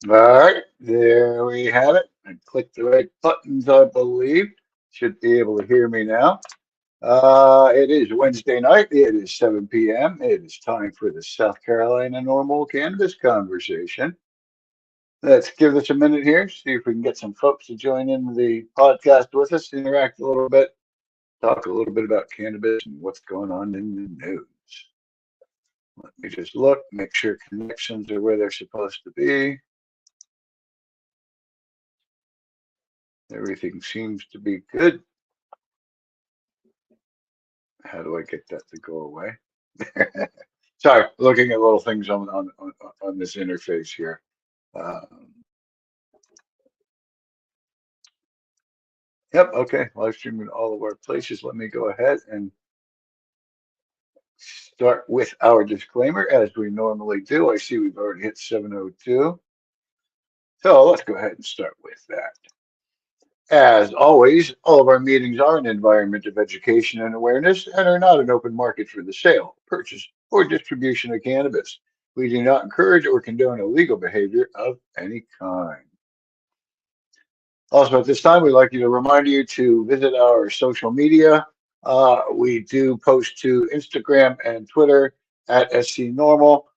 All right, there we have it. I clicked the right buttons, I believe. Should be able to hear me now. It is Wednesday night. It is 7 p.m. It is time for the South Carolina Normal Cannabis Conversation. Let's give this a minute here, see if we can get some folks to join in the podcast with us, interact a little bit, talk a little bit about cannabis and what's going on in the news. Let me just look, make sure connections are where they're supposed to be. Everything seems to be good. How do I get that to go away? Sorry, looking at little things on this interface here. Um, yep, okay. Live streaming all of our places. Let me go ahead and start with our disclaimer as we normally do. I see we've already hit 7:02. So let's go ahead and start with that. As always, all of our meetings are an environment of education and awareness and are not an open market for the sale, purchase, or distribution of cannabis. We do not encourage or condone illegal behavior of any kind. Also, at this time, we'd like you to remind you to visit our social media. We do post to Instagram and Twitter at SC Normal.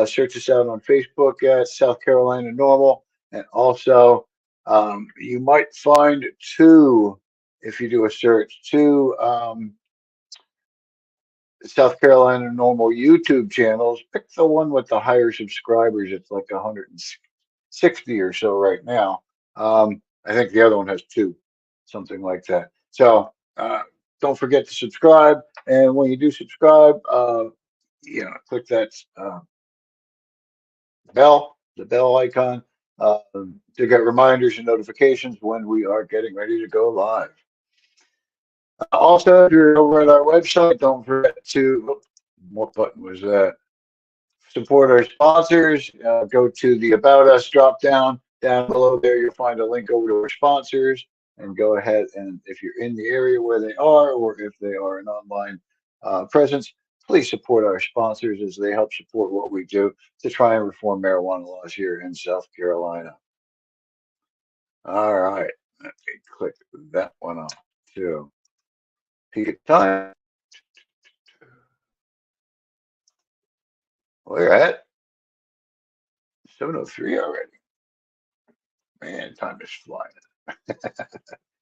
Search us out on Facebook at South Carolina Normal. And also, you might find two, if you do a search, two South Carolina Normal YouTube channels. Pick the one with the higher subscribers. It's like 160 or so right now. I think the other one has two, something like that. So don't forget to subscribe. And when you do subscribe, click that the bell icon, to get reminders and notifications when we are getting ready to go live. Also, if you're over at our website, don't forget to, what button was that? Support our sponsors. Go to the About Us drop down. Down below there, you'll find a link over to our sponsors. And go ahead and if you're in the area where they are, or if they are an online presence, please support our sponsors as they help support what we do to try and reform marijuana laws here in South Carolina. All right, let me click that one off too. Peak of time. We're at 7:03 already. Man, time is flying.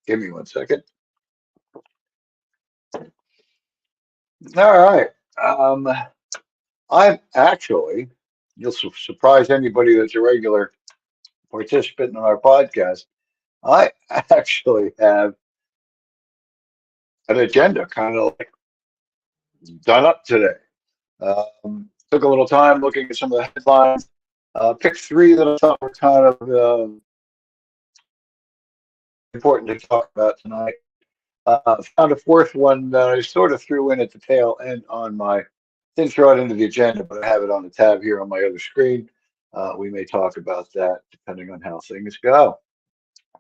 Give me 1 second. All right. Um, I'm actually, you'll surprise anybody that's a regular participant in our podcast. I actually have an agenda kind of like done up today. Took a little time looking at some of the headlines. Picked three that I thought were kind of important to talk about tonight. Found a fourth one that I sort of threw in at the tail end on my, didn't throw it into the agenda, but I have it on the tab here on my other screen. We may talk about that depending on how things go.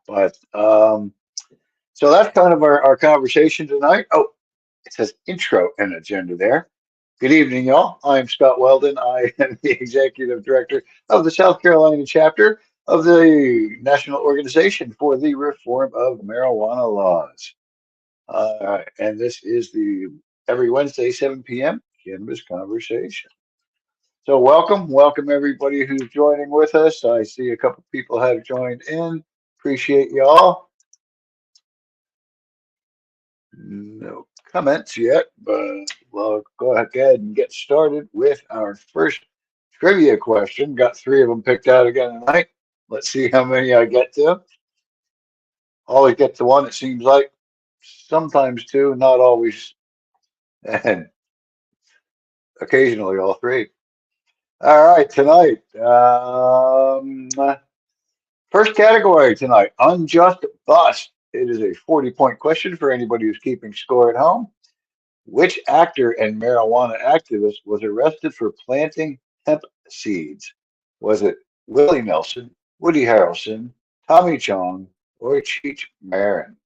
But so that's kind of our conversation tonight. Oh, it says intro and agenda there. Good evening, y'all. I'm Scott Weldon. I am the executive director of the South Carolina chapter of the National Organization for the Reform of Marijuana Laws. And this is the every Wednesday, 7 p.m. Cannabis Conversation. So welcome everybody who's joining with us. I see a couple people have joined in. Appreciate y'all. No comments yet, but we'll go ahead and get started with our first trivia question. Got three of them picked out again tonight. Let's see how many I get to. Always get to one, it seems like. Sometimes two, not always, and occasionally all three. All right, tonight. First category tonight, unjust bust. It is a 40-point question for anybody who's keeping score at home. Which actor and marijuana activist was arrested for planting hemp seeds? Was it Willie Nelson, Woody Harrelson, Tommy Chong, or Cheech Marin?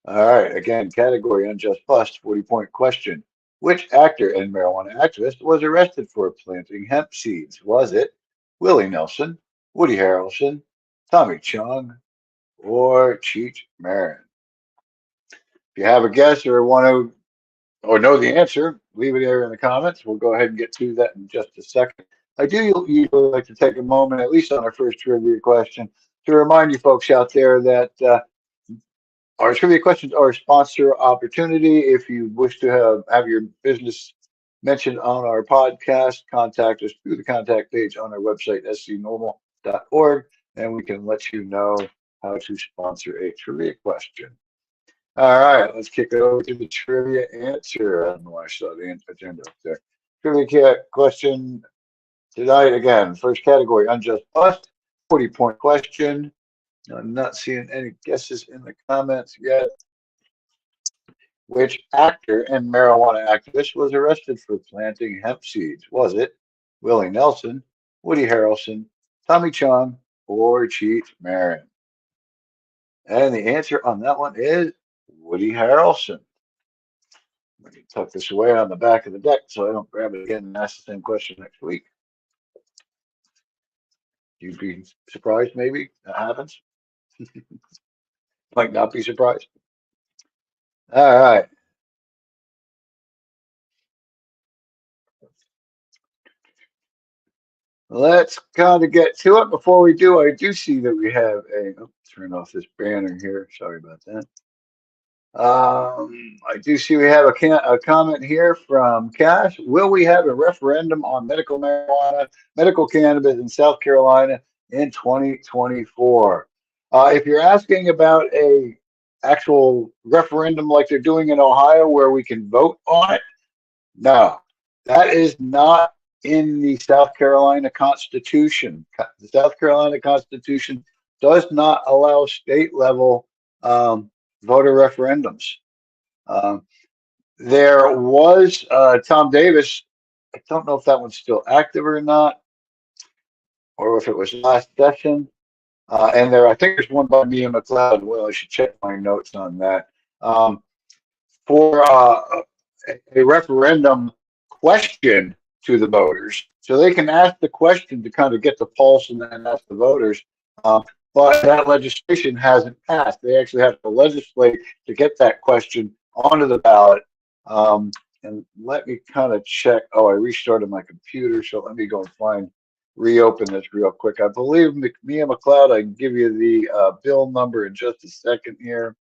All right, again, category unjust bust, 40-point question. Which actor and marijuana activist was arrested for planting hemp seeds? Was it Willie Nelson, Woody Harrelson, Tommy Chung, or Cheech Marin? If you have a guess or want to or know the answer, leave it there in the comments. We'll go ahead and get to that in just a second. I do usually like to take a moment, at least on our first trivia question, to remind you folks out there that our trivia questions are a sponsor opportunity. If you wish to have your business mentioned on our podcast, contact us through the contact page on our website, scnormal.org, and we can let you know how to sponsor a trivia question. All right, let's kick it over to the trivia answer. I don't know why I saw the agenda up there. Trivia question tonight again. First category, unjust bust, 40-point question. I'm not seeing any guesses in the comments yet. Which actor and marijuana activist was arrested for planting hemp seeds? Was it Willie Nelson, Woody Harrelson, Tommy Chong, or Cheech Marin? And the answer on that one is Woody Harrelson. Let me tuck this away on the back of the deck so I don't grab it again and ask the same question next week. You'd be surprised, maybe that happens. Might not be surprised. All right. Let's kind of get to it. Before we do, I do see that we have a, turn off this banner here. Sorry about that. I do see we have a comment here from Cash. Will we have a referendum on medical marijuana, medical cannabis in South Carolina in 2024? If you're asking about a actual referendum like they're doing in Ohio where we can vote on it, no, that is not in the South Carolina Constitution. The South Carolina Constitution does not allow state level voter referendums. There was Tom Davis. I don't know if that one's still active or not, or if it was last session. And there, I think there's one by me and McLeod. Well, I should check my notes on that. For a referendum question to the voters, so they can ask the question to kind of get the pulse and then ask the voters. But that legislation hasn't passed. They actually have to legislate to get that question onto the ballot. And let me kind of check. Oh, I restarted my computer, so let me go and reopen this real quick. I believe Mia McLeod, I can give you the bill number in just a second here.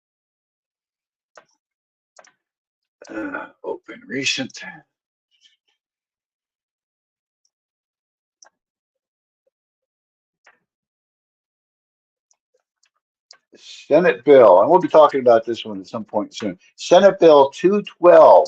Open recent. Senate bill, and we'll be talking about this one at some point soon. Senate Bill 212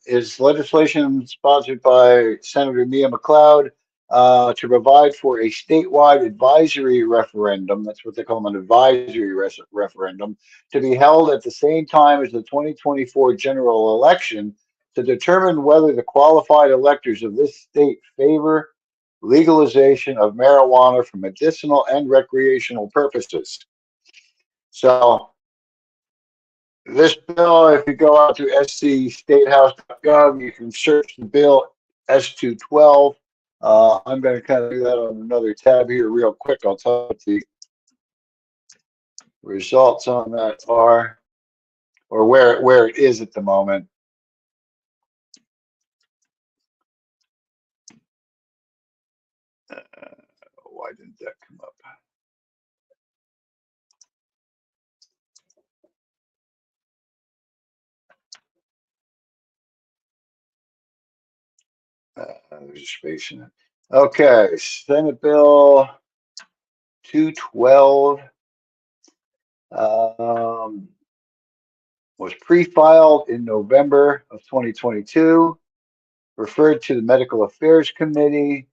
is legislation sponsored by Senator Mia McLeod to provide for a statewide advisory referendum. That's what they call an advisory referendum to be held at the same time as the 2024 general election to determine whether the qualified electors of this state favor legalization of marijuana for medicinal and recreational purposes. So this bill, if you go out to scstatehouse.gov, you can search the bill S212. I'm going to kind of do that on another tab here real quick. I'll tell you what the results on that are, or where it is at the moment. Why didn't that come up? There's a space in it. Okay, Senate Bill 212 was pre-filed in November of 2022, referred to the Medical Affairs Committee.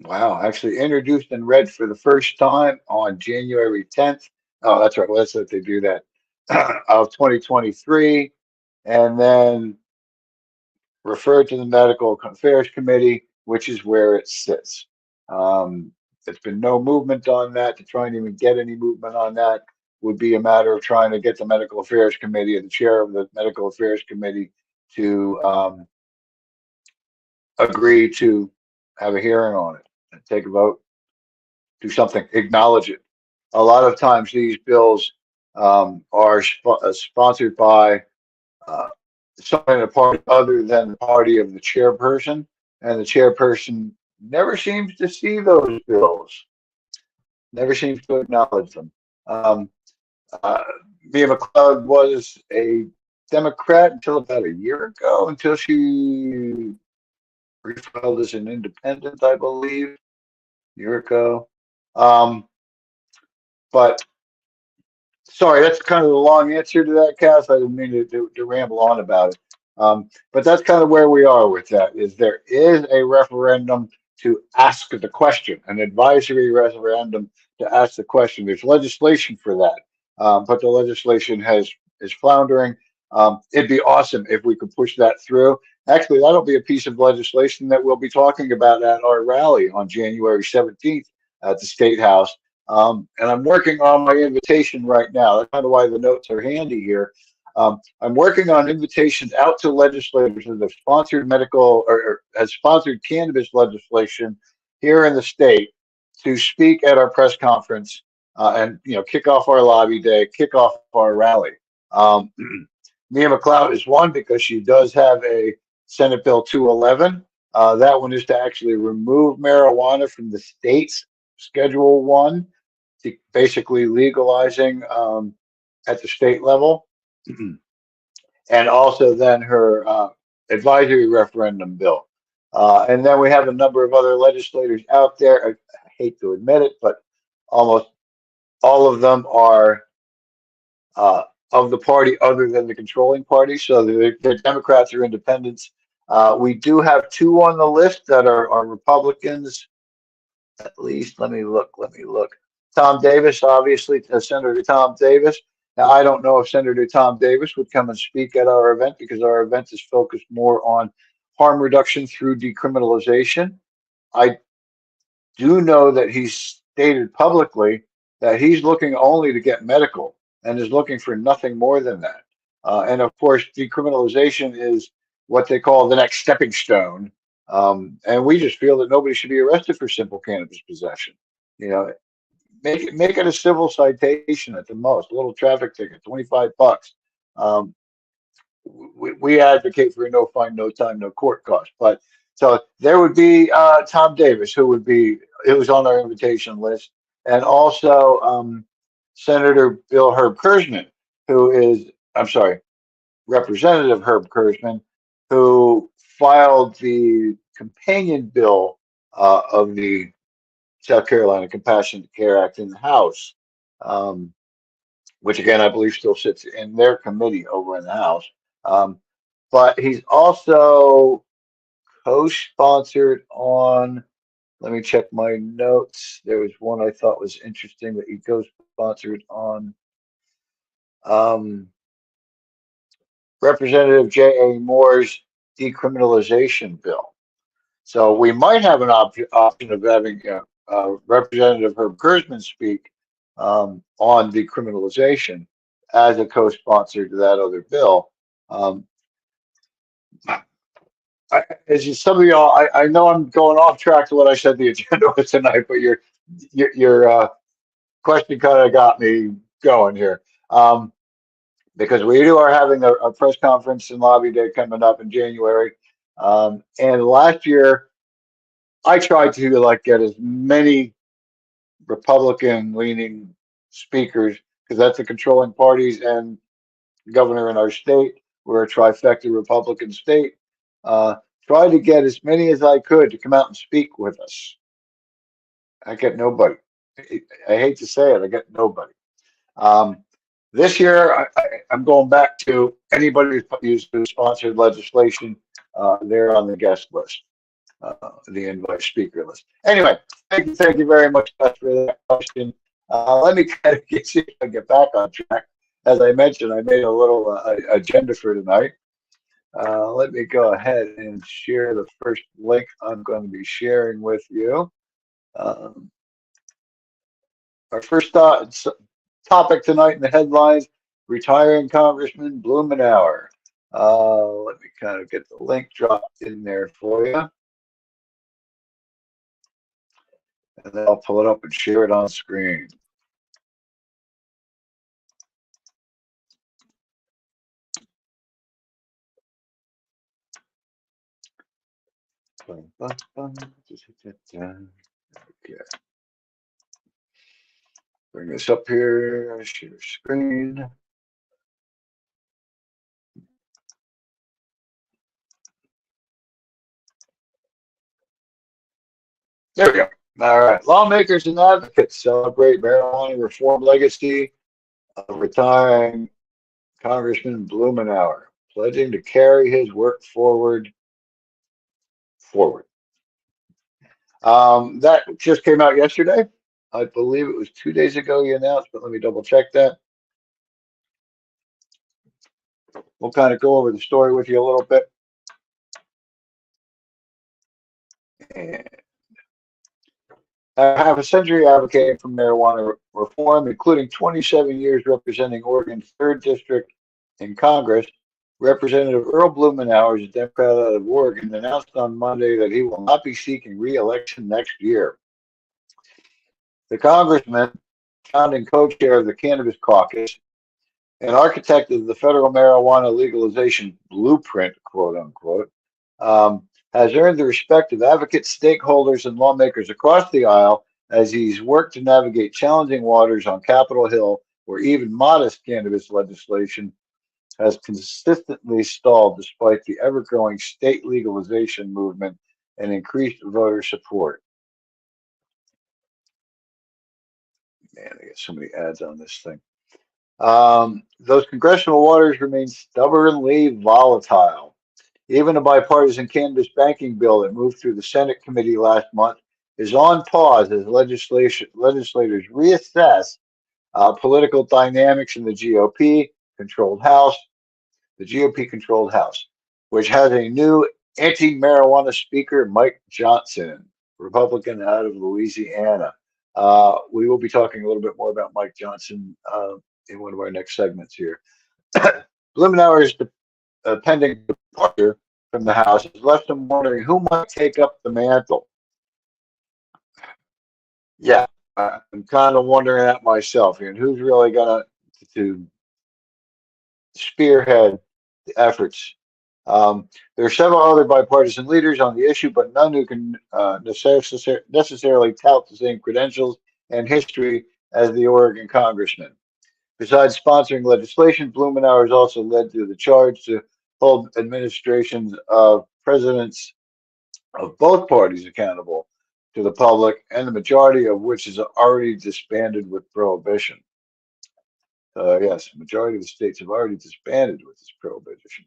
Wow, actually introduced and read for the first time on January 10th. Oh, that's right. Let's let they do that of 2023, and then referred to the Medical Affairs Committee, which is where it sits. There's been no movement on that. To try and even get any movement on that would be a matter of trying to get the Medical Affairs Committee or the chair of the Medical Affairs Committee to agree to have a hearing on it, and take a vote, do something, acknowledge it. A lot of times these bills are sponsored by uh, someone in a party other than the party of the chairperson, and the chairperson never seems to see those bills, never seems to acknowledge them. Um, uh, Mia McLeod was a Democrat until about a year ago, until she refiled as an independent, I believe, a year ago. Um, but sorry, that's kind of the long answer to that, Cass. I didn't mean to ramble on about it. But that's kind of where we are with that. Is there is a referendum to ask the question, an advisory referendum to ask the question. There's legislation for that, but the legislation is floundering. It'd be awesome if we could push that through. Actually, that'll be a piece of legislation that we'll be talking about at our rally on January 17th at the State House. And I'm working on my invitation right now. That's kind of why the notes are handy here. I'm working on invitations out to legislators that have sponsored medical or has sponsored cannabis legislation here in the state to speak at our press conference and kick off our lobby day, kick off our rally. Um, Mia McLeod is one because she does have a Senate Bill 211. That one is to actually remove marijuana from the state's Schedule 1, basically legalizing at the state level, and also then her advisory referendum bill. And then we have a number of other legislators out there. I hate to admit it, but almost all of them are uh, of the party other than the controlling party. So they're Democrats or independents. We do have two on the list that are Republicans. At least, let me look. Let me look. Tom Davis, obviously, Senator Tom Davis. Now, I don't know if Senator Tom Davis would come and speak at our event because our event is focused more on harm reduction through decriminalization. I do know that he's stated publicly that he's looking only to get medical and is looking for nothing more than that. And of course, decriminalization is what they call the next stepping stone. And we just feel that nobody should be arrested for simple cannabis possession. You know, make it a civil citation at the most, a little traffic ticket, $25. Um, we advocate for a no fine, no time, no court cost. But so there would be Tom Davis, who's on our invitation list, and also Senator Bill Herb Kurzman, who is, I'm sorry, Representative Herb Kurzman, who filed the companion bill of the South Carolina Compassionate Care Act in the House, um, which again I believe still sits in their committee over in the House. Um, but he's also co-sponsored on. Let me check my notes. There was one I thought was interesting that he co-sponsored on. Um, Representative J.A. Moore's decriminalization bill. So we might have an option of having Representative Herb Kurzman speak on decriminalization as a co-sponsor to that other bill. As some of y'all, I know I'm going off track to what I said the agenda was tonight, but your question kind of got me going here. Because we are having a press conference and lobby day coming up in January. And last year, I tried to get as many Republican leaning speakers because that's the controlling parties and governor in our state. We're a trifecta Republican state. Tried to get as many as I could to come out and speak with us. I get nobody. I hate to say it, I get nobody. This year, I'm going back to anybody who's sponsored legislation. They're on the guest list, the invite speaker list. Anyway, thank you very much for that question. Let me kind of see if I get back on track. As I mentioned, I made a little agenda for tonight. Let me go ahead and share the first link I'm going to be sharing with you. Our first topic tonight in the headlines, retiring Congressman Blumenauer. Let me kind of get the link dropped in there for you. and then I'll pull it up and share it on screen. Okay. Bring this up here, share screen. There we go. All right. Lawmakers and advocates celebrate marijuana reform legacy of retiring Congressman Blumenauer, pledging to carry his work forward. That just came out yesterday. I believe it was 2 days ago you announced, but let me double check that. We'll kind of go over the story with you a little bit. And half a century advocating for marijuana reform, including 27 years representing Oregon's 3rd District in Congress. Representative Earl Blumenauer, a Democrat out of Oregon, announced on Monday that he will not be seeking re-election next year. The congressman, founding co-chair of the Cannabis Caucus, an architect of the federal marijuana legalization blueprint, quote unquote, has earned the respect of advocates, stakeholders, and lawmakers across the aisle as he's worked to navigate challenging waters on Capitol Hill, where even modest cannabis legislation has consistently stalled despite the ever-growing state legalization movement and increased voter support. Man, I got so many ads on this thing. Those congressional waters remain stubbornly volatile. Even a bipartisan cannabis banking bill that moved through the Senate committee last month is on pause as legislators reassess political dynamics in the GOP-controlled House. The GOP-controlled House, which has a new anti-marijuana speaker, Mike Johnson, Republican out of Louisiana. We will be talking a little bit more about Mike Johnson in one of our next segments here. Blumenauer's pending departure from the House has left them wondering who might take up the mantle. Yeah, I'm kind of wondering that myself. And who's really going to spearhead the efforts? There are several other bipartisan leaders on the issue, but none who can necessarily tout the same credentials and history as the Oregon congressman. Besides sponsoring legislation, Blumenauer has also led to the charge to hold administrations of presidents of both parties accountable to the public, and the majority of which is already disbanded with prohibition. Yes, the majority of the states have already disbanded with this prohibition.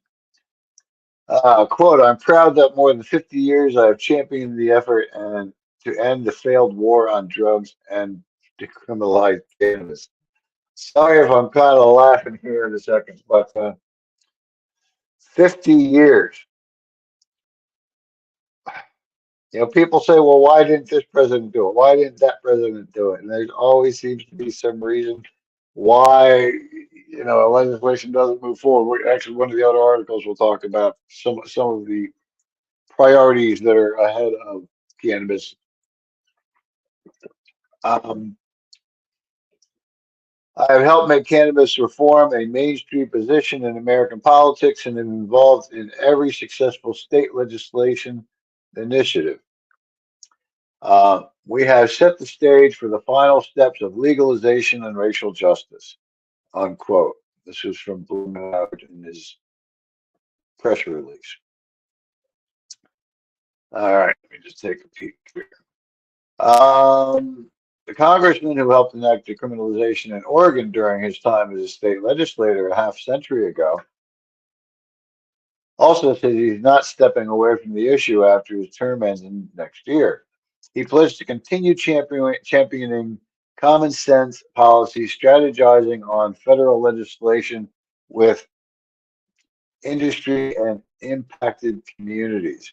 Quote, I'm proud that more than 50 years I have championed the effort and to end the failed war on drugs and decriminalize cannabis. Sorry if I'm kind of laughing here in a second, but 50 years. People say, well, why didn't this president do it? Why didn't that president do it? And there always seems to be some reason why, legislation doesn't move forward. Actually, one of the other articles will talk about some of the priorities that are ahead of cannabis. I have helped make cannabis reform a mainstream position in American politics and am involved in every successful state legislation initiative. We have set the stage for the final steps of legalization and racial justice, unquote. This was from Blumenauer in his press release. All right, let me just take a peek here. The congressman who helped enact decriminalization in Oregon during his time as a state legislator a half century ago also said he's not stepping away from the issue after his term ends next year. He pledged to continue championing common sense policy, strategizing on federal legislation with industry and impacted communities.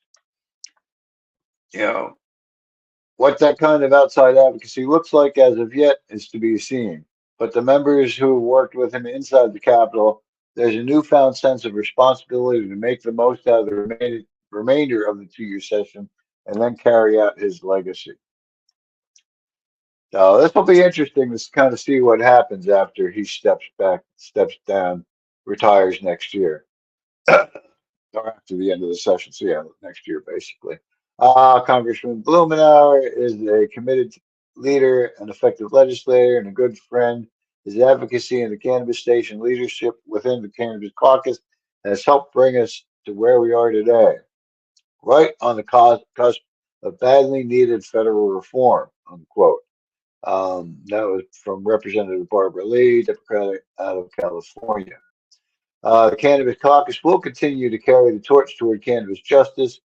What that kind of outside advocacy looks like as of yet is to be seen. But the members who have worked with him inside the Capitol, there's a newfound sense of responsibility to make the most out of the remainder of the 2-year session and then carry out his legacy. So this will be interesting to kind of see what happens after he steps down, retires next year, or after the end of the session. So yeah, next year basically. Congressman Blumenauer is a committed leader, an effective legislator, and a good friend. His advocacy in the cannabis station leadership within the Cannabis Caucus has helped bring us to where we are today, right on the cusp of badly needed federal reform, unquote. That was from Representative Barbara Lee, Democratic out of California. The Cannabis Caucus will continue to carry the torch toward cannabis justice,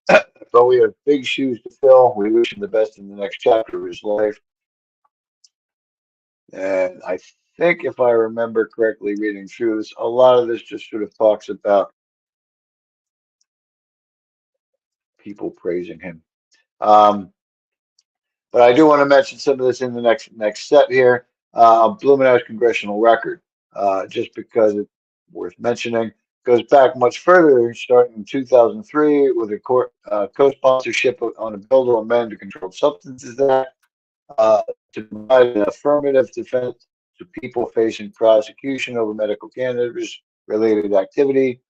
but we have big shoes to fill. We wish him the best in the next chapter of his life. And I think, if I remember correctly, reading through this, a lot of this just sort of talks about people praising him. Um, But I do want to mention some of this in the next set here. Blumenauer's congressional record, just because it's worth mentioning, goes back much further, starting in 2003 with a co-sponsorship on a bill to amend the Controlled Substances Act uh, to provide an affirmative defense to people facing prosecution over medical cannabis related activity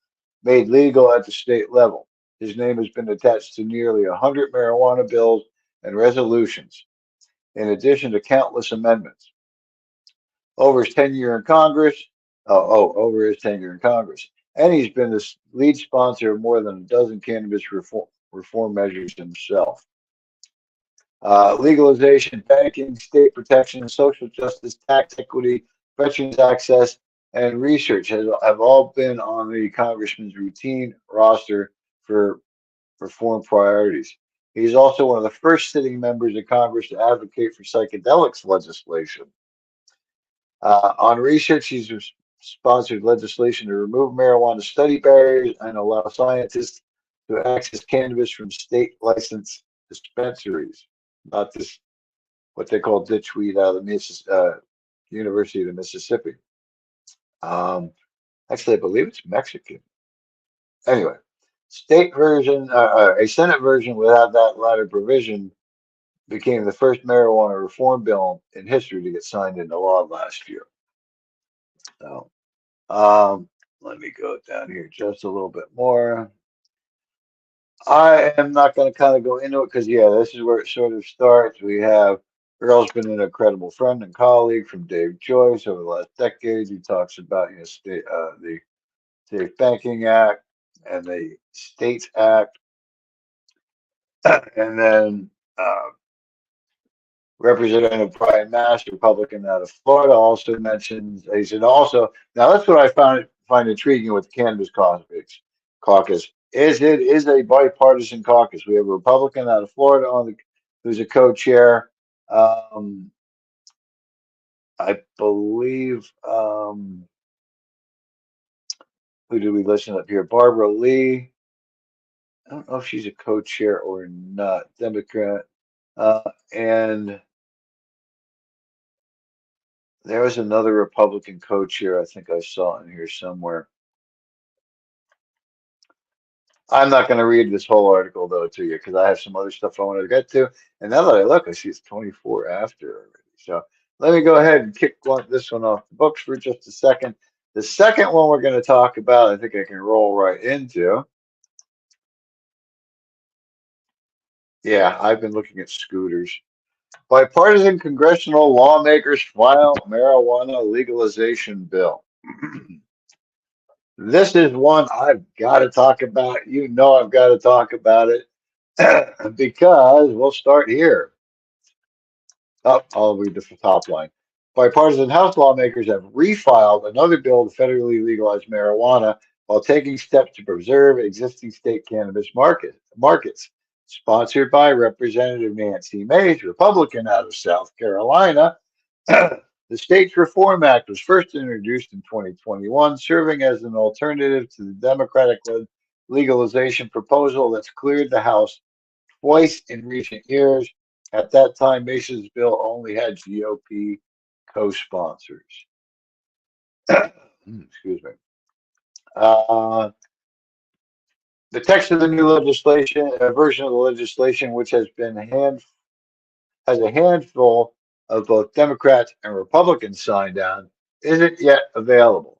made legal at the state level. His name has been attached to nearly 100 marijuana bills and resolutions in addition to countless amendments. Over his tenure in Congress, over his tenure in Congress, and he's been the lead sponsor of more than a dozen cannabis reform measures himself. Legalization, banking, state protection, social justice, tax equity, veterans access, and research have all been on the congressman's routine roster for reform priorities. He's also one of the first sitting members of Congress to advocate for psychedelics legislation. On research, he's sponsored legislation to remove marijuana study barriers and allow scientists to access cannabis from state licensed dispensaries, not this what they call ditchweed out of the University of Mississippi. Um, Actually, I believe it's Mexican. Anyway, a Senate version without that latter provision became the first marijuana reform bill in history to get signed into law last year. So, let me go down here just a little bit more. I am not going to kind of go into it because, yeah, this is where it sort of starts. We have Earl's been an incredible friend and colleague from Dave Joyce over the last decade. He talks about the Safe Banking Act and the States Act, and then Representative Brian Mast, Republican out of Florida, also mentions. He said also, now that's what I find intriguing with the Caucus is it is a bipartisan caucus. We have a Republican out of Florida who's a co-chair. Um, I believe who did we listen up here? Barbara Lee. I don't know if she's a co-chair or not. Democrat. And there was another Republican co-chair I think I saw in here somewhere. I'm not going to read this whole article though to you because I have some other stuff I wanted to get to. And now that I look, I see it's 24 after already. So let me go ahead and kick this one off the books for just a second. The second one we're going to talk about, I think I can roll right into. Yeah, I've been looking at scooters. Bipartisan congressional lawmakers file marijuana legalization bill. This is one I've got to talk about. You know, I've got to talk about it because we'll start here. Oh, I'll read the top line. Bipartisan House lawmakers have refiled another bill to federally legalize marijuana while taking steps to preserve existing state cannabis markets. Sponsored by Representative Nancy Mace, Republican out of South Carolina, the States Reform Act was first introduced in 2021, serving as an alternative to the Democratic led legalization proposal that's cleared the House twice in recent years. At that time, Mace's bill only had GOP co sponsors. Excuse me. Uh, the text of the new legislation, a version of the legislation which has a handful of both Democrats and Republicans signed on isn't yet available.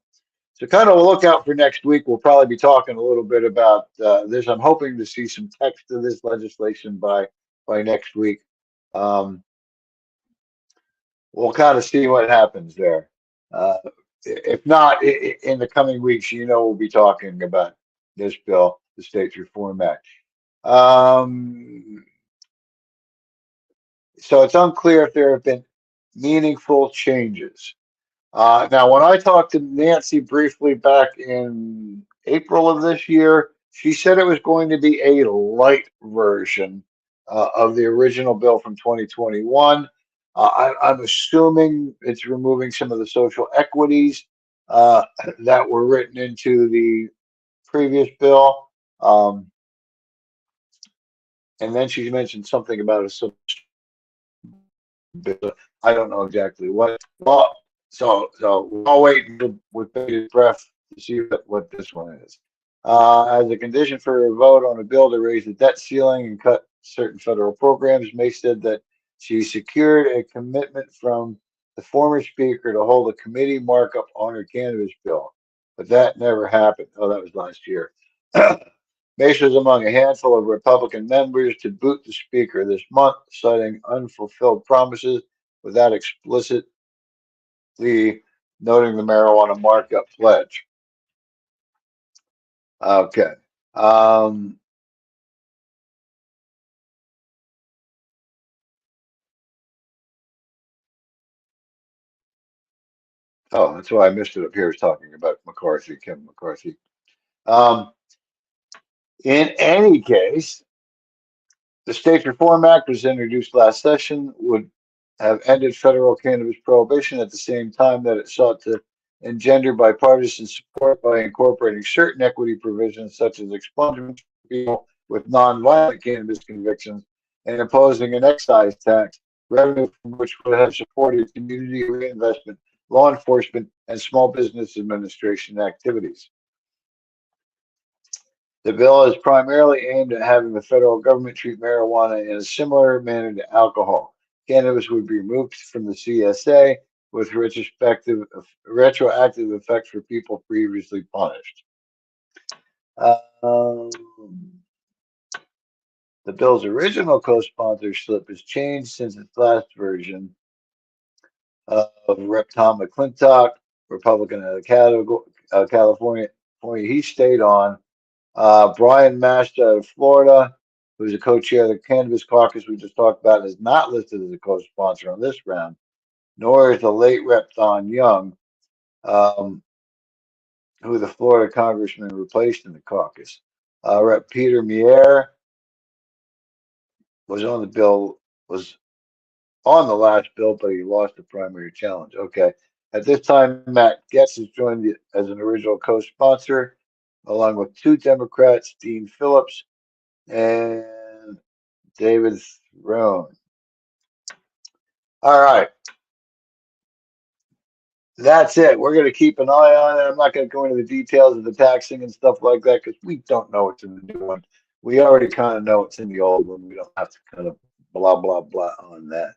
So kind of a look out for next week. We'll probably be talking a little bit about this. I'm hoping to see some text of this legislation by next week. Um, we'll kind of see what happens there. Uh, if not, in the coming weeks, we'll be talking about this bill, the States Reform Act. So it's unclear if there have been meaningful changes. Now, when I talked to Nancy briefly back in April of this year, she said it was going to be a light version of the original bill from 2021. I'm assuming it's removing some of the social equities that were written into the previous bill. And then she mentioned something about a but I don't know exactly what. Well, so we'll wait with bated breath to see what this one is. As a condition for a vote on a bill to raise the debt ceiling and cut certain federal programs, May said that she secured a commitment from the former speaker to hold a committee markup on her cannabis bill, but that never happened. Oh, that was last year. Mace was among a handful of Republican members to boot the speaker this month, citing unfulfilled promises without explicitly noting the marijuana markup pledge. Okay. Um, oh, that's why I missed it up here. I was talking about McCarthy, Kevin McCarthy. Um, in any case, the States Reform Act was introduced last session, would have ended federal cannabis prohibition at the same time that it sought to engender bipartisan support by incorporating certain equity provisions such as expungement for people with nonviolent cannabis convictions and imposing an excise tax, revenue from which would have supported community reinvestment, law enforcement, and small business administration activities. The bill is primarily aimed at having the federal government treat marijuana in a similar manner to alcohol. Cannabis would be removed from the CSA with retroactive effects for people previously punished. Um, the bill's original co-sponsor slip has changed since its last version of Rep. Tom McClintock, Republican out of California. He stayed on. Brian Mast out of Florida, who's a co-chair of the Cannabis Caucus we just talked about, is not listed as a co-sponsor on this round, nor is the late Rep. Don Young, um, who the Florida congressman replaced in the caucus. Rep. Peter Mier was on the bill, was on the last bill, but he lost the primary challenge. Okay. At this time, Matt Getz has joined as an original co-sponsor, along with two Democrats, Dean Phillips and David Throne. All right. That's it. We're going to keep an eye on it. I'm not going to go into the details of the taxing and stuff like that because we don't know what's in the new one. We already kind of know what's in the old one. We don't have to kind of blah, blah, blah on that.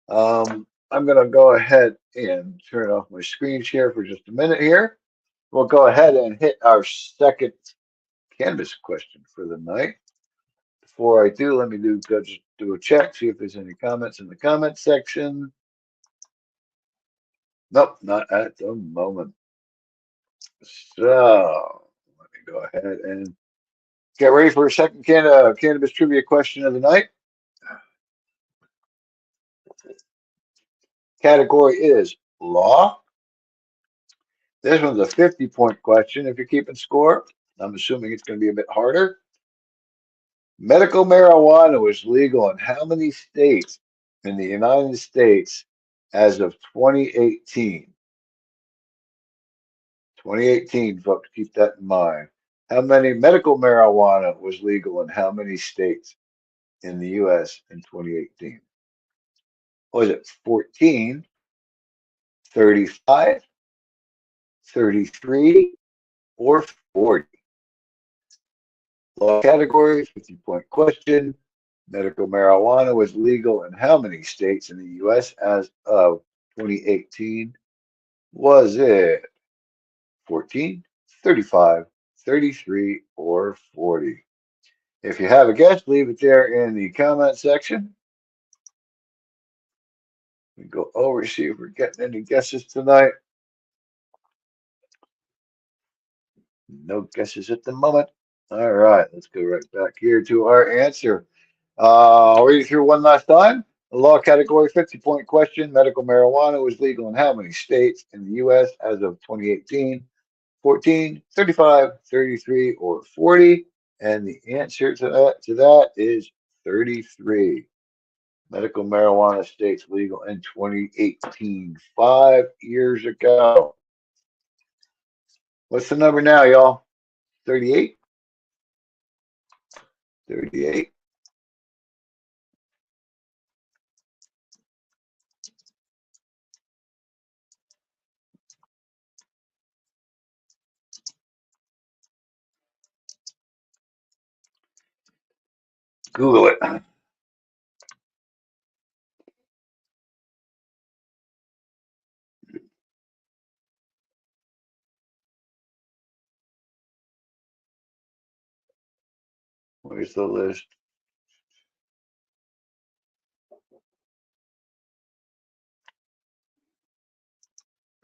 I'm going to go ahead and turn off my screen share for just a minute here. We'll go ahead and hit our second cannabis question for the night. Before I do, let me just do a check, see if there's any comments in the comment section. Nope, not at the moment. So let me go ahead and get ready for a second cannabis trivia question of the night. Category is law. This one's a 50-point question if you're keeping score. I'm assuming it's going to be a bit harder. Medical marijuana was legal in how many states in the United States as of 2018? 2018, folks, keep that in mind. How many medical marijuana was legal in how many states in the U.S. in 2018? Was it 14, 35, 33, or 40? Law category, 50-point question. Medical marijuana was legal in how many states in the U.S. as of 2018? Was it 14, 35, 33, or 40? If you have a guess, leave it there in the comment section. We go over, see if we're getting any guesses tonight. No guesses at the moment. All right, let's go right back here to our answer. I'll read it through one last time. The law category 50-point question. Medical marijuana was legal in how many states in the U.S. as of 2018? 14, 35, 33, or 40? And the answer to that is 33. Medical marijuana states legal in 2018, 5 years ago. What's the number now, y'all? 38? 38. Google it. Where's the list?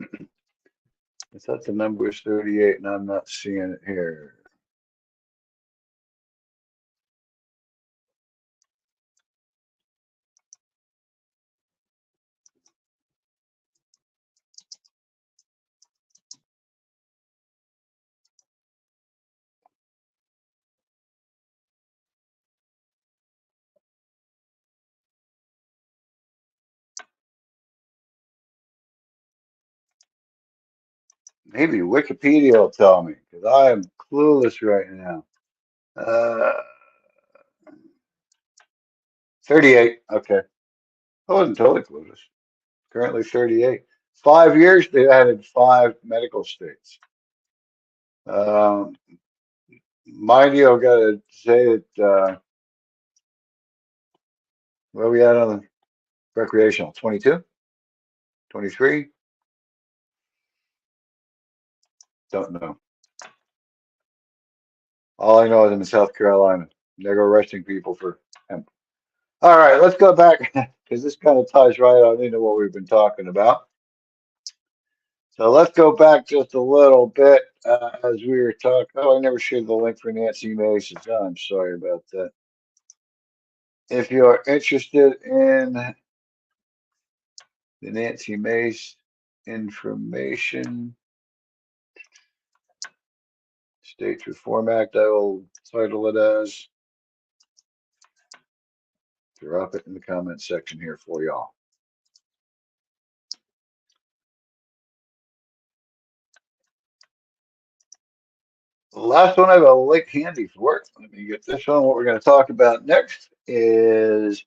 I thought the number was 38 and I'm not seeing it here. Maybe Wikipedia will tell me because I am clueless right now. Uh, 38. Okay. I wasn't totally clueless. Currently 38. 5 years, they added five medical states. Um, Mind you, I've got to say that where are we at on the recreational? 22? 23? Don't know. All I know is I'm in South Carolina. They're arresting people for hemp. All right, let's go back because this kind of ties right on into what we've been talking about. So let's go back just a little bit as we were talking. Oh, I never shared the link for Nancy Mason. Oh, I'm sorry about that. If you're interested in the Nancy Mace information, States Reform Act, I will title it as. Drop it in the comment section here for y'all. The last one I have a link handy for. Let me get this one. What we're going to talk about next is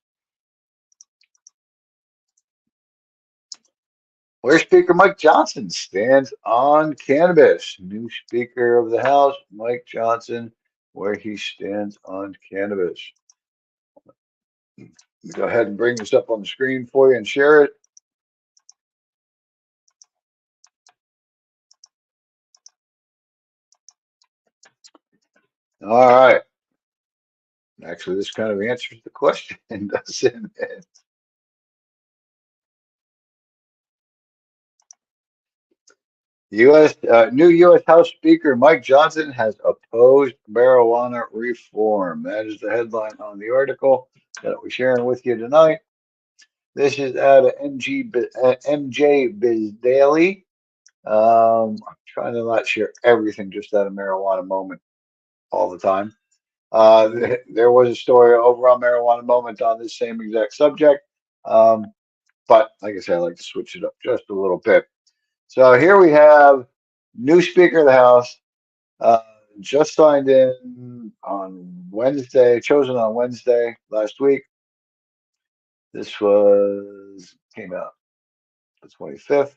where Speaker Mike Johnson stands on cannabis. New Speaker of the House, Mike Johnson, where he stands on cannabis. Go ahead and bring this up on the screen for you and share it. All right. Actually, this kind of answers the question, doesn't it? New U.S. House Speaker Mike Johnson has opposed marijuana reform. That is the headline on the article that we're sharing with you tonight. This is out of MJ Biz Daily. I'm trying to not share everything just out of marijuana moment all the time. There was a story over on Marijuana Moment on this same exact subject. But like I said, I like to switch it up just a little bit. So here we have new Speaker of the House, uh, just signed in on Wednesday, chosen on Wednesday last week. This came out the 25th.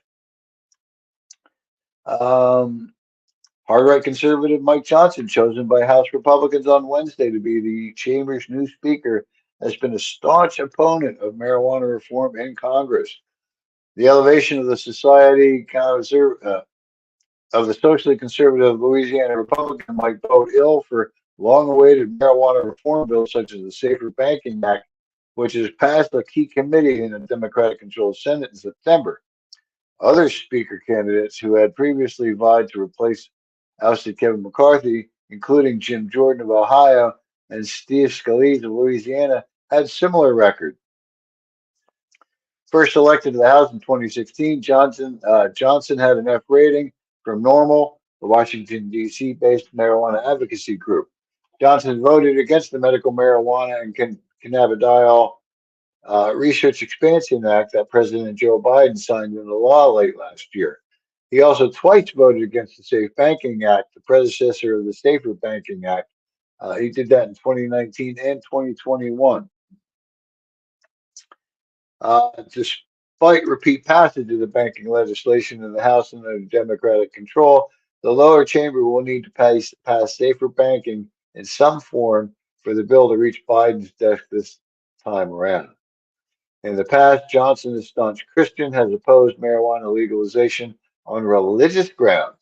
Hard right conservative Mike Johnson, chosen by House Republicans on Wednesday to be the chamber's new speaker, has been a staunch opponent of marijuana reform in Congress. The elevation of the of the socially conservative Louisiana Republican might bode ill for long-awaited marijuana reform bills such as the Safer Banking Act, which has passed a key committee in the Democratic-controlled Senate in September. Other speaker candidates who had previously vied to replace ousted Kevin McCarthy, including Jim Jordan of Ohio and Steve Scalise of Louisiana, had similar records. First elected to the House in 2016, Johnson had an F rating from NORML, the Washington, D.C. based marijuana advocacy group. Johnson voted against the Medical Marijuana and Cannabidiol Research Expansion Act that President Joe Biden signed into law late last year. He also twice voted against the Safe Banking Act, the predecessor of the Safer Banking Act. He did that in 2019 and 2021. Despite repeat passage of the banking legislation in the House under Democratic control, the lower chamber will need to pass safer banking in some form for the bill to reach Biden's desk this time around. In the past, Johnson, a staunch Christian, has opposed marijuana legalization on religious grounds.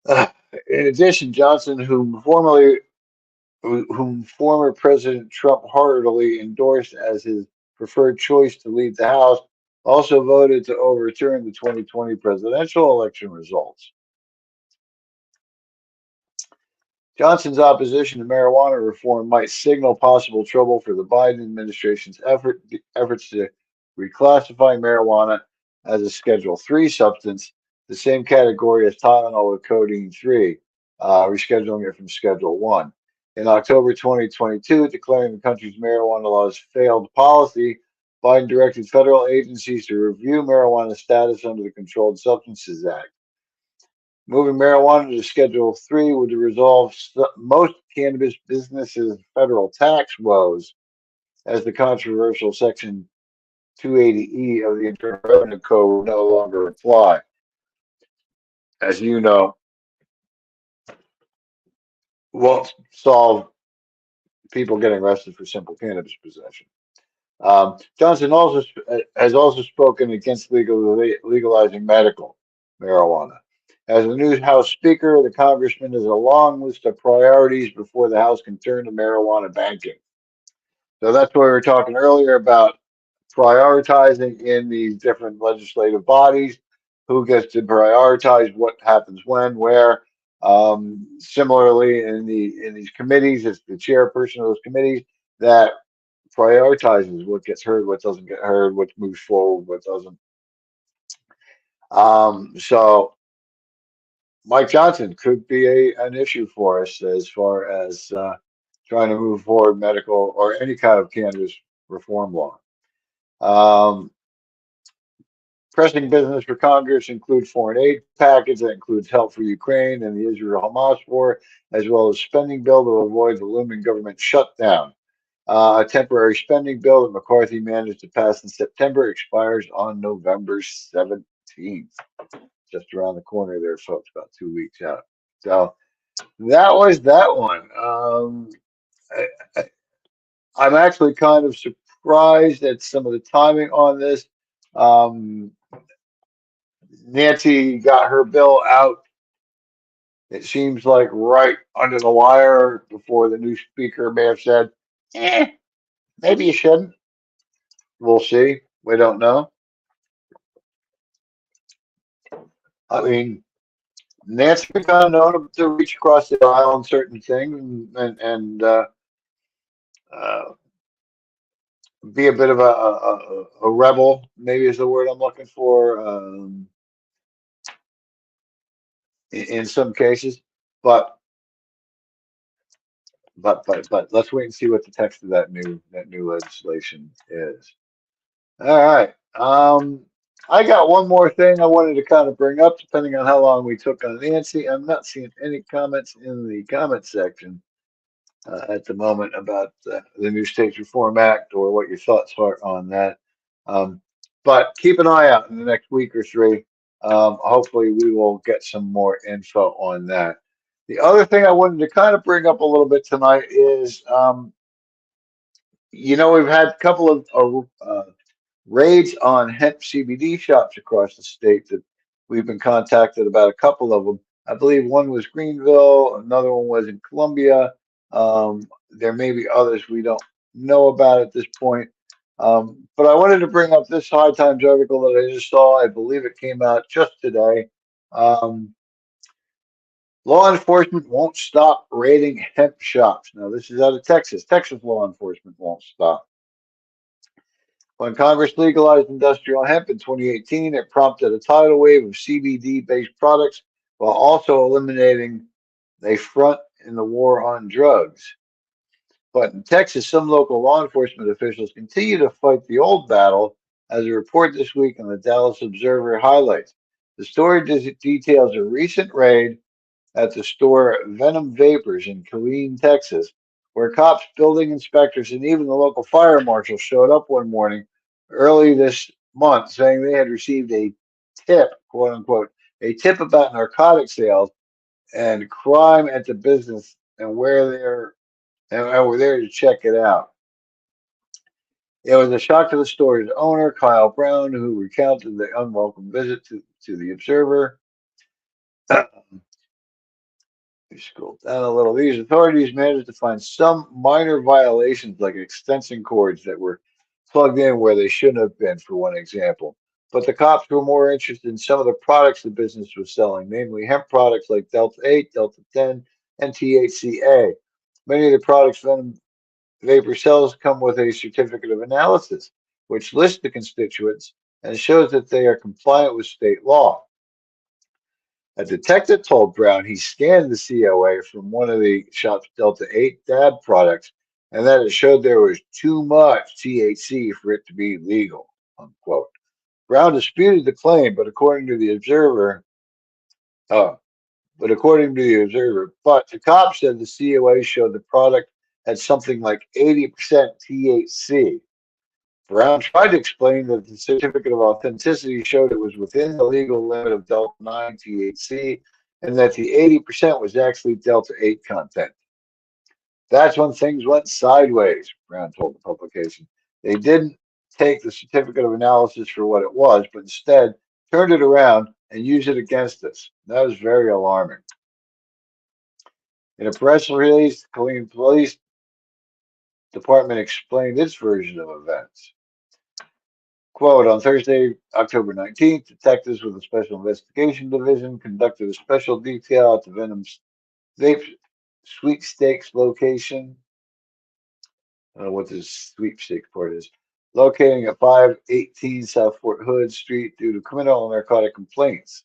In addition, Johnson, whom former President Trump heartily endorsed as his preferred choice to lead the House, also voted to overturn the 2020 presidential election results. Johnson's opposition to marijuana reform might signal possible trouble for the Biden administration's efforts to reclassify marijuana as a Schedule III substance, the same category as Tylenol with codeine 3, rescheduling it from Schedule 1. In October 2022, declaring the country's marijuana laws failed policy, Biden directed federal agencies to review marijuana status under the Controlled Substances Act. Moving marijuana to Schedule 3 would resolve most cannabis businesses' federal tax woes, as the controversial Section 280E of the Internal Revenue Code would no longer apply. As you know, won't solve people getting arrested for simple cannabis possession. Johnson has also spoken against legalizing medical marijuana. As the new House Speaker, the Congressman has a long list of priorities before the House can turn to marijuana banking. So that's what we were talking earlier about prioritizing in these different legislative bodies. Who gets to prioritize what happens when, where? Similarly, in these committees, it's the chairperson of those committees that prioritizes what gets heard, what doesn't get heard, what moves forward, what doesn't. So Mike Johnson could be an issue for us as far as trying to move forward medical or any kind of cannabis reform law. Pressing business for Congress includes foreign aid package that includes help for Ukraine and the Israel-Hamas war, as well as spending bill to avoid the looming government shutdown. A temporary spending bill that McCarthy managed to pass in September expires on November 17th. Just around the corner there, folks, about 2 weeks out. So that was that one. I'm actually kind of surprised at some of the timing on this. Nancy got her bill out, it seems like right under the wire before the new speaker may have said, maybe you shouldn't. We'll see. We don't know. I mean, Nancy been kind of known to reach across the aisle on certain things and be a bit of a rebel, maybe is the word I'm looking for, in some cases. But let's wait and see what the text of that new legislation is. All right. I got one more thing I wanted to kind of bring up, depending on how long we took on Nancy. I'm not seeing any comments in the comment section at the moment about the new States Reform Act or what your thoughts are on that. But keep an eye out in the next week or three. Hopefully, we will get some more info on that. The other thing I wanted to kind of bring up a little bit tonight is We've had a couple of raids on hemp CBD shops across the state that we've been contacted about a couple of them. I believe one was Greenville, another one was in Columbia. There may be others we don't know about at this point. But I wanted to bring up this High Times article that I just saw. I believe it came out just today. Um, Law enforcement won't stop raiding hemp shops. Now, this is out of Texas. Texas law enforcement won't stop. When Congress legalized industrial hemp in 2018, it prompted a tidal wave of CBD-based products while also eliminating a front in the war on drugs. But in Texas, some local law enforcement officials continue to fight the old battle, as a report this week on the Dallas Observer highlights. The story details a recent raid at the store Venom Vapors in Killeen, Texas, where cops, building inspectors, and even the local fire marshal showed up one morning early this month saying they had received a tip, quote unquote, a tip about narcotic sales and crime at the business and were there to check it out. It was a shock to the store's owner, Kyle Brown, who recounted the unwelcome visit to the Observer. We scroll down a little. These authorities managed to find some minor violations, like extension cords that were plugged in where they shouldn't have been, for one example. But the cops were more interested in some of the products the business was selling, namely hemp products like Delta 8, Delta 10, and THCA. Many of the products Venom Vapor sells come with a certificate of analysis, which lists the constituents and shows that they are compliant with state law. A detective told Brown he scanned the COA from one of the shop's Delta 8 dab products and that it showed there was too much THC for it to be legal, unquote. Brown disputed the claim, uh, but the cop said the COA showed the product had something like 80% THC. Brown tried to explain that the certificate of authenticity showed it was within the legal limit of Delta 9 THC and that the 80% was actually Delta 8 content. That's when things went sideways, Brown told the publication. They didn't take the certificate of analysis for what it was, but instead turned it around and used it against us. That was very alarming. In a press release, the Killeen Police Department explained its version of events. Quote, on Thursday, October 19th, detectives with the Special Investigation Division conducted a special detail at the Venom's Vape Sweepstakes location. I don't know what this sweepstakes part is. Locating at 518 South Fort Hood Street due to criminal and narcotic complaints.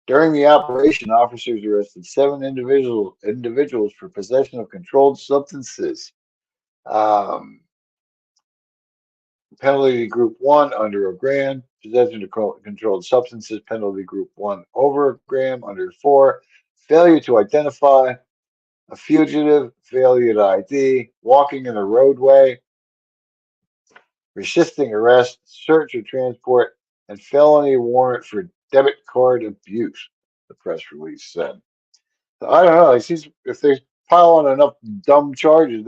During the operation, officers arrested seven individuals for possession of controlled substances. Um, Penalty group one under a gram, possession of controlled substances, penalty group one over a gram under 4, failure to identify a fugitive, failure to ID, walking in a roadway, resisting arrest, search or transport, and felony warrant for debit card abuse, the press release said. So I don't know. It seems if they pile on enough dumb charges,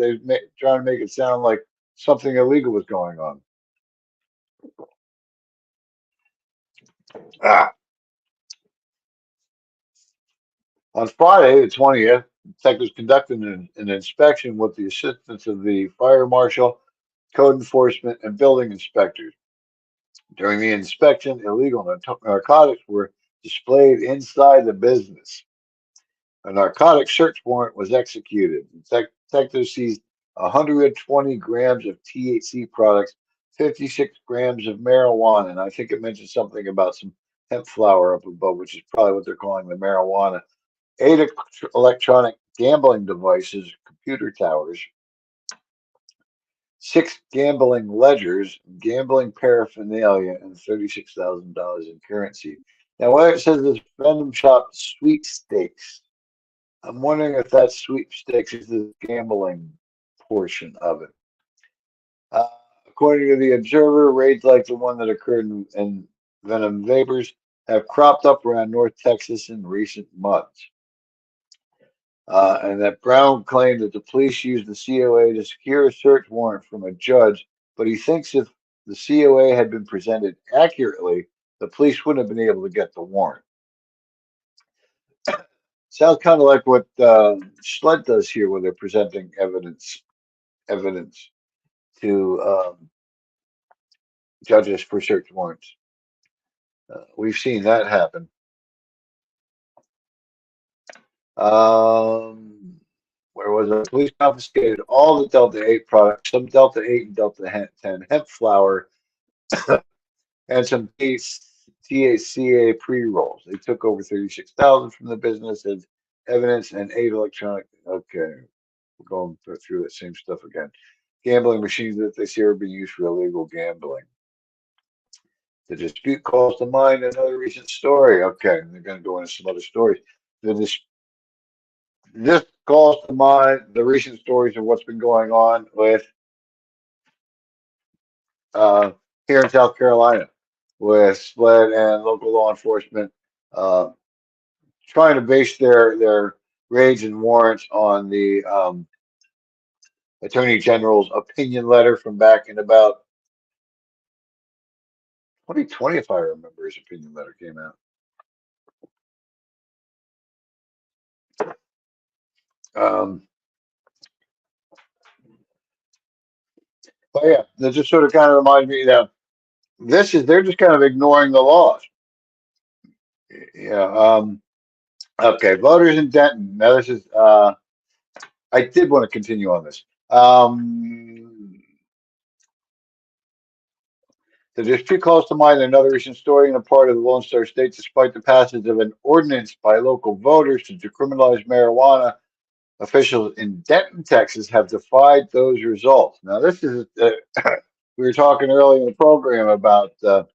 trying to make it sound like something illegal was going on. Ah. On Friday, the 20th, detectives conducted an inspection with the assistance of the fire marshal, code enforcement, and building inspectors. During the inspection, illegal narcotics were displayed inside the business. A narcotic search warrant was executed. Detectives seized 120 grams of THC products, 56 grams of marijuana, and I think it mentioned something about some hemp flower up above, which is probably what they're calling the marijuana. 8 electronic gambling devices, computer towers, 6 gambling ledgers, gambling paraphernalia, and $36,000 in currency. Now, where it says this Venom Shop sweepstakes, I'm wondering if that sweepstakes is the gambling portion of it. Uh, According to the Observer, raids like the one that occurred in Venom Vapors have cropped up around North Texas in recent months. And that Brown claimed that the police used the COA to secure a search warrant from a judge, but he thinks if the COA had been presented accurately, the police wouldn't have been able to get the warrant. Sounds kind of like what Schlett does here, where they're presenting evidence to judges for search warrants. We've seen that happen. Where was it? Police confiscated all the Delta 8 products, some Delta 8 and Delta 10 hemp flour, and some THCA pre-rolls. They took over 36,000 from the business as evidence and 8 electronic. Okay, we're going through that same stuff again. Gambling machines that they say are being used for illegal gambling. The dispute calls to mind another recent story. Okay, they're going to go into some other stories. This calls to mind the recent stories of what's been going on with uh, here in South Carolina, with SLED and local law enforcement uh, trying to base their raids and warrants on the Attorney General's opinion letter from back in about 2020, if I remember, his opinion letter came out. But yeah, that just sort of kind of reminds me that they're just kind of ignoring the laws. Yeah. Okay. Voters in Denton. Now this is. I did want to continue on this. The dispute calls to mind another recent story in a part of the Lone Star State, despite the passage of an ordinance by local voters to decriminalize marijuana. Officials in Denton, Texas, have defied those results. Now, this is we were talking earlier in the program about um,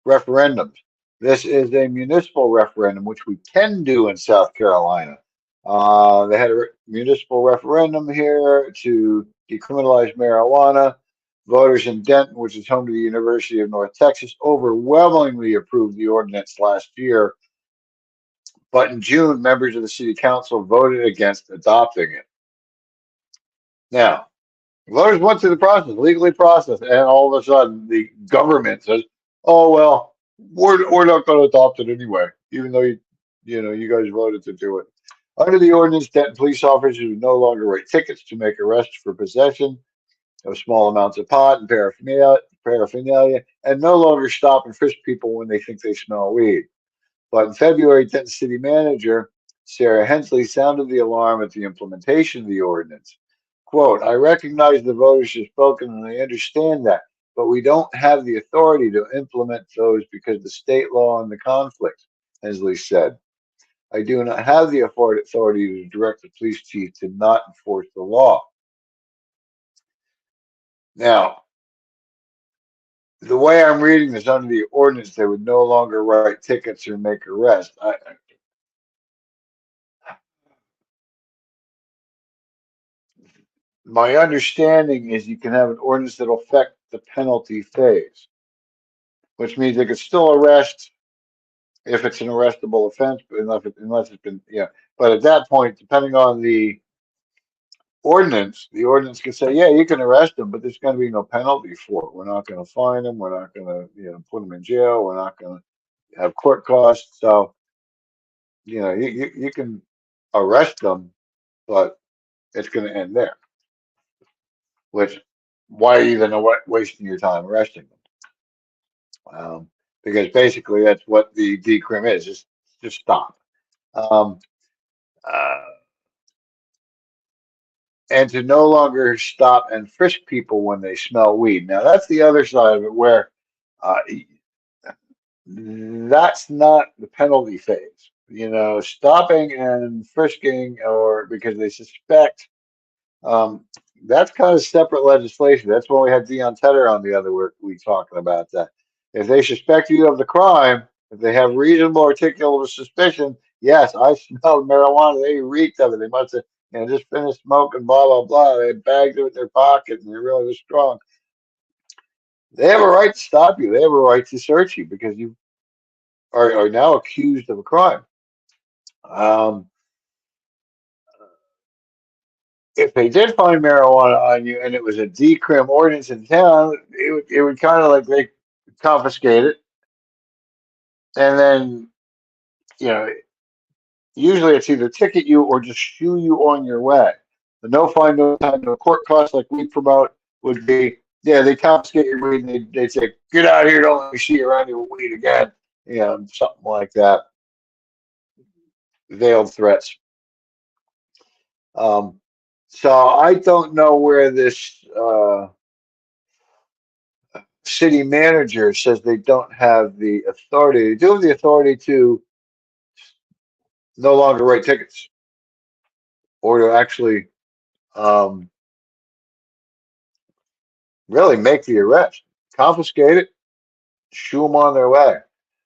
referendums. This is a municipal referendum, which we can do in South Carolina. They had a municipal referendum here to decriminalize marijuana. Voters in Denton, which is home to the University of North Texas, overwhelmingly approved the ordinance last year. But in June, members of the city council voted against adopting it. Now, voters went through the process, legally processed, and all of a sudden the government says, "Oh well, we're not going to adopt it anyway, even though you guys voted to do it." Under the ordinance, Denton police officers would no longer write tickets to make arrests for possession of small amounts of pot and paraphernalia, and no longer stop and frisk people when they think they smell weed. But in February, Denton City Manager Sarah Hensley sounded the alarm at the implementation of the ordinance. Quote, I recognize the voters have spoken and I understand that, but we don't have the authority to implement those because the state law and the conflict, Hensley said. I do not have the authority to direct the police chief to not enforce the law. Now, the way I'm reading this under the ordinance, they would no longer write tickets or make arrests. My understanding is you can have an ordinance that'll affect the penalty phase, which means they could still arrest if it's an arrestable offense, unless it's been, yeah. But at that point, depending on the ordinance can say, yeah, you can arrest them, but there's going to be no penalty for it. We're not going to fine them. We're not going to, put them in jail. We're not going to have court costs. So, you can arrest them, but it's going to end there. Which, why are you even wasting your time arresting them? Because basically that's what the decrim is. Just stop. Um, uh, and to no longer stop and frisk people when they smell weed. Now that's the other side of it, where uh, that's not the penalty phase. Stopping and frisking, or because they suspect, um, that's kind of separate legislation. That's when we had Dion Tedder on the other week talking about that. If they suspect you of the crime, if they have reasonable articulable suspicion, yes, I smelled marijuana. They reeked of it. They must have, just finished smoking, blah, blah, blah. They bagged it in their pocket and they really was strong. They have a right to stop you. They have a right to search you because you are now accused of a crime. Um, if they did find marijuana on you and it was a decrim ordinance in town, it would kind of like they confiscate it, and then you know usually it's either ticket you or just shoo you on your way. The no fine, no time, no court costs like we promote would be, yeah, they confiscate your weed and they'd say, get out of here, don't let me see you around your weed again. Something like that. Veiled threats. Um, so I don't know where this city manager says they don't have the authority. They do have the authority to no longer write tickets or to actually um, really make the arrest, confiscate it, shoo them on their way.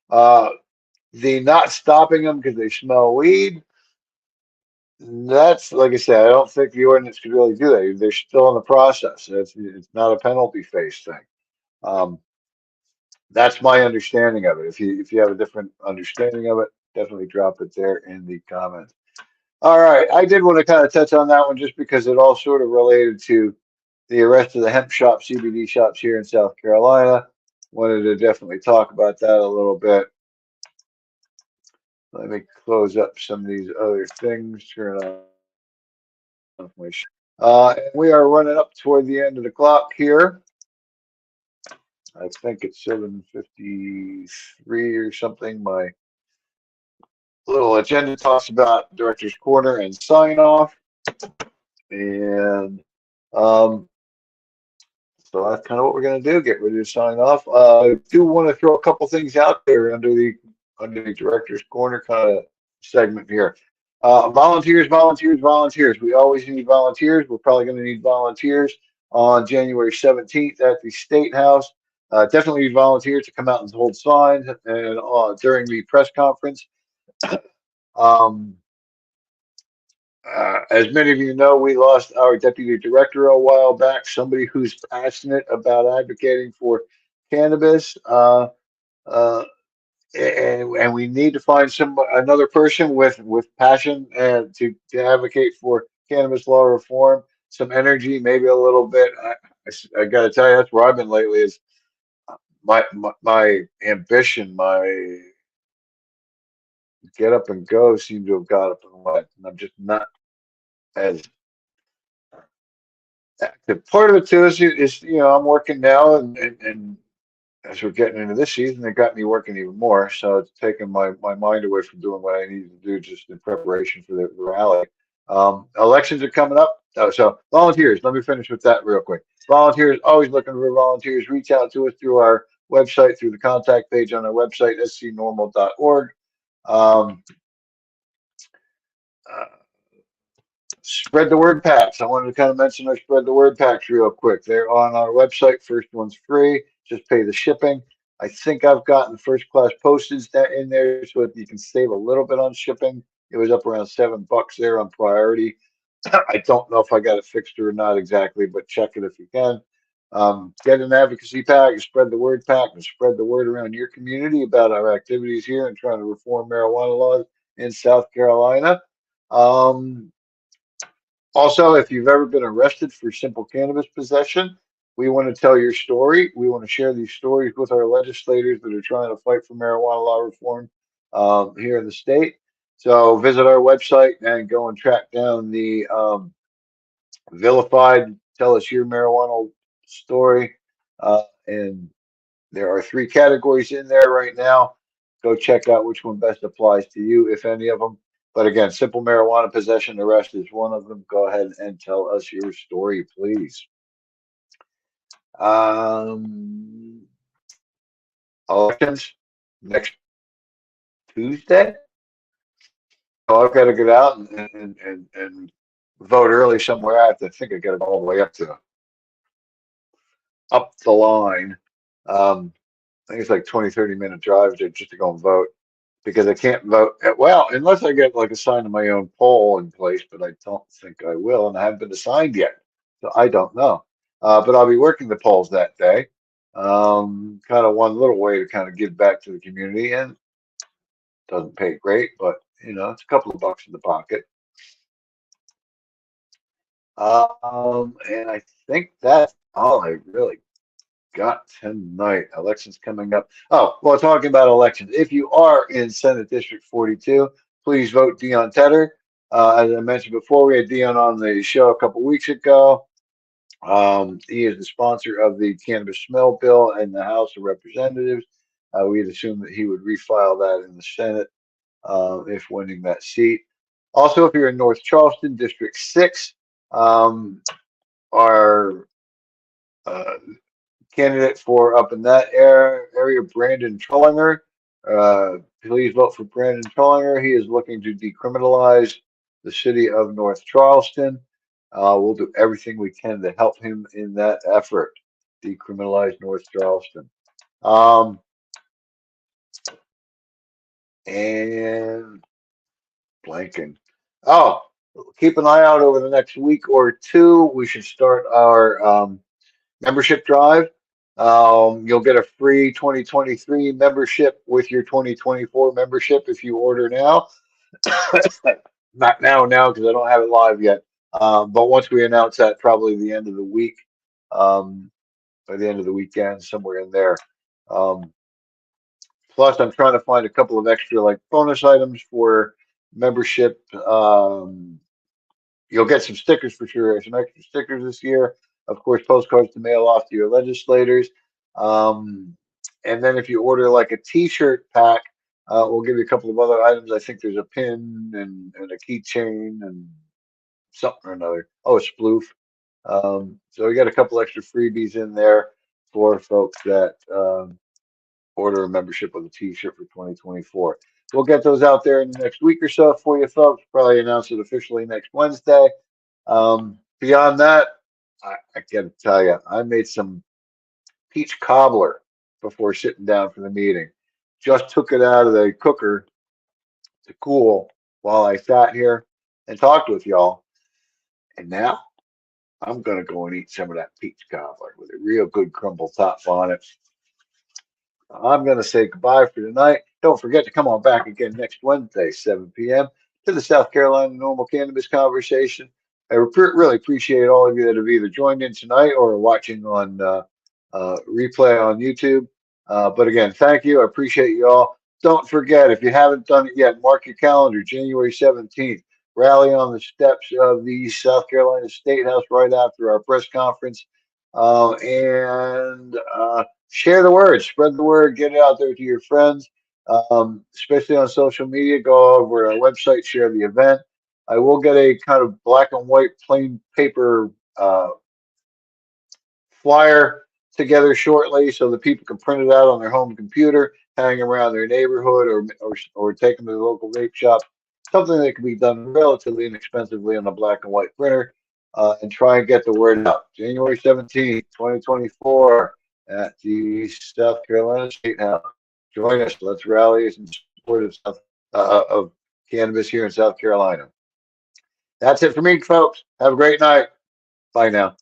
Uh, the not stopping them because they smell weed, that's like I said, I don't think the ordinance could really do that. They're still in the process. It's not a penalty phase thing. Um, that's my understanding of it. If you have a different understanding of it, definitely drop it there in the comments. All right, I did want to kind of touch on that one just because it all sort of related to the arrest of the hemp shop, CBD shops here in South Carolina. Wanted to definitely talk about that a little bit. Let me close up some of these other things. Turn on my. We are running up toward the end of the clock here. I think it's 7:53 or something. My little agenda talks about director's corner and sign off, and um, so that's kind of what we're going to do. Get ready to sign off. I do want to throw a couple things out there under the director's corner kind of segment here. Volunteers, volunteers, volunteers. We always need volunteers. We're probably going to need volunteers on January 17th at the State House. Definitely need volunteers to come out and hold signs and during the press conference. Um, as many of you know, we lost our deputy director a while back, somebody who's passionate about advocating for cannabis. Uh, and we need to find another person with passion and to advocate for cannabis law reform, some energy, maybe a little bit. I got to tell you, that's where I've been lately. Is my ambition, my get up and go seem to have got up and went, and I'm just not as active. Part of it too is I'm working now, and as we're getting into this season, it got me working even more. So it's taken my mind away from doing what I needed to do just in preparation for the rally. Elections are coming up. So volunteers, let me finish with that real quick. Volunteers, always looking for volunteers. Reach out to us through our website, through the contact page on our website, scnormal.org. Um, uh, Spread the word packs. I wanted to kind of mention our spread the word packs real quick. They're on our website. First one's free. Just pay the shipping. I think I've gotten first class postage that in there so that you can save a little bit on shipping. It was up around $7 there on priority. I don't know if I got it fixed or not exactly, but check it if you can. Get an advocacy pack, spread the word pack, and spread the word around your community about our activities here and trying to reform marijuana laws in South Carolina. Um, Also, if you've ever been arrested for simple cannabis possession, we want to tell your story. We want to share these stories with our legislators that are trying to fight for marijuana law reform here in the state. So visit our website and go and track down the vilified, tell us your marijuana story. And there are 3 categories in there right now. Go check out which one best applies to you, if any of them. But again, simple marijuana possession arrest is one of them. Go ahead and tell us your story, please. Um, Elections next Tuesday. Oh, I've got to get out and vote early somewhere. I think I got to go all the way up the line. I think it's like 20, 30 minute drive just to go and vote because I can't vote. Well, unless I get like assigned to my own poll in place, but I don't think I will, and I haven't been assigned yet, so I don't know. But I'll be working the polls that day. Kind of one little way to kind of give back to the community, and doesn't pay great, but it's a couple of bucks in the pocket. And I think that's all I really got tonight. Elections coming up. Oh, well, talking about elections. If you are in Senate District 42, please vote Dion Tedder. As I mentioned before, we had Dion on the show a couple weeks ago. He is the sponsor of the cannabis smell bill in the House of Representatives. We had assumed that he would refile that in the Senate if winning that seat. Also, if you're in North Charleston, District 6, our uh, candidate for up in that area, Brandon Trollinger. Please vote for Brandon Trollinger. He is looking to decriminalize the city of North Charleston. We'll do everything we can to help him in that effort, decriminalize North Charleston. And blanking. Oh, keep an eye out over the next week or two. We should start our membership drive. You'll get a free 2023 membership with your 2024 membership if you order now. Not now because I don't have it live yet. But once we announce that, probably the end of the week, by the end of the weekend, somewhere in there. Plus, I'm trying to find a couple of extra like bonus items for membership. You'll get some stickers for sure, some extra stickers this year. Of course, postcards to mail off to your legislators. And then if you order like a T-shirt pack, we'll give you a couple of other items. I think there's a pin and a keychain and something or another. Oh, a sploof. So we got a couple extra freebies in there for folks that order a membership with a T-shirt for 2024. We'll get those out there in the next week or so for you folks. Probably announce it officially next Wednesday. Beyond that, I got to tell you, I made some peach cobbler before sitting down for the meeting. Just took it out of the cooker to cool while I sat here and talked with y'all. And now I'm going to go and eat some of that peach cobbler with a real good crumble top on it. I'm going to say goodbye for tonight. Don't forget to come on back again next Wednesday, 7 p.m. to the South Carolina NORML Cannabis Conversation. I really appreciate all of you that have either joined in tonight or are watching on replay on YouTube. But again, thank you. I appreciate you all. Don't forget, if you haven't done it yet, mark your calendar, January 17th. Rally on the steps of the South Carolina State House right after our press conference. And share the word, spread the word, get it out there to your friends, especially on social media. Go over our website, share the event. I will get a kind of black and white plain paper flyer together shortly so that people can print it out on their home computer, hang around their neighborhood, or take them to the local vape shop. Something that can be done relatively inexpensively on a black and white printer, and try and get the word out. January 17th, 2024, at the South Carolina State House. Join us. Let's rally in support of cannabis here in South Carolina. That's it for me, folks. Have a great night. Bye now.